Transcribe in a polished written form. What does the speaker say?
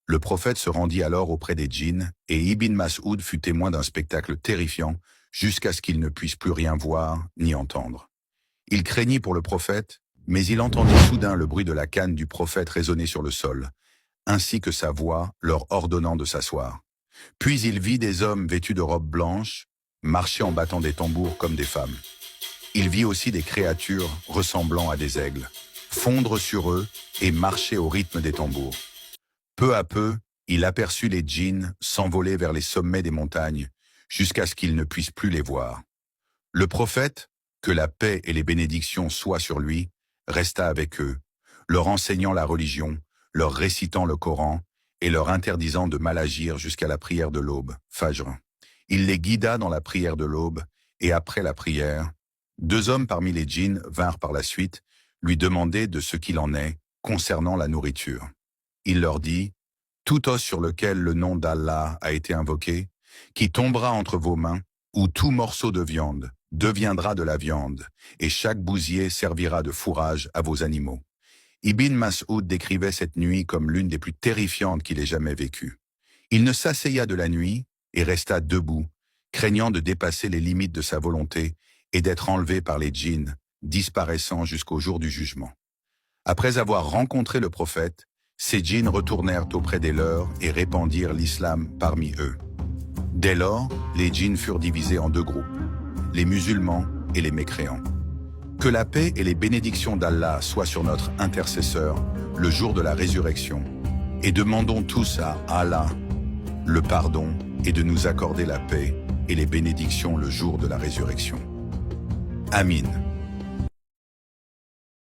Le prophète se rendit alors auprès des djinns, et Ibn Mas'ud fut témoin d'un spectacle terrifiant, jusqu'à ce qu'il ne puisse plus rien voir ni entendre. Il craignit pour le prophète, mais il entendit soudain le bruit de la canne du prophète résonner sur le sol, ainsi que sa voix leur ordonnant de s'asseoir. Puis il vit des hommes vêtus de robes blanches, marcher en battant des tambours comme des femmes. Il vit aussi des créatures ressemblant à des aigles, fondre sur eux et marcher au rythme des tambours. Peu à peu, il aperçut les djinns s'envoler vers les sommets des montagnes, jusqu'à ce qu'il ne puisse plus les voir. Le prophète, que la paix et les bénédictions soient sur lui, resta avec eux, leur enseignant la religion, leur récitant le Coran et leur interdisant de mal agir jusqu'à la prière de l'aube, Fajr. Il les guida dans la prière de l'aube, et après la prière, 2 hommes parmi les djinns vinrent par la suite lui demander de ce qu'il en est concernant la nourriture. Il leur dit, « Tout os sur lequel le nom d'Allah a été invoqué, qui tombera entre vos mains, ou tout morceau de viande, deviendra de la viande, et chaque bousier servira de fourrage à vos animaux. » Ibn Mas'ud décrivait cette nuit comme l'une des plus terrifiantes qu'il ait jamais vécues. Il ne s'asseya de la nuit et resta debout, craignant de dépasser les limites de sa volonté et d'être enlevé par les djinns, disparaissant jusqu'au jour du jugement. Après avoir rencontré le prophète, ces djinns retournèrent auprès des leurs et répandirent l'islam parmi eux. Dès lors, les djinns furent divisés en 2 groupes, les musulmans et les mécréants. Que la paix et les bénédictions d'Allah soient sur notre intercesseur le jour de la résurrection, et demandons tous à Allah le pardon et de nous accorder la paix et les bénédictions le jour de la résurrection. Amin.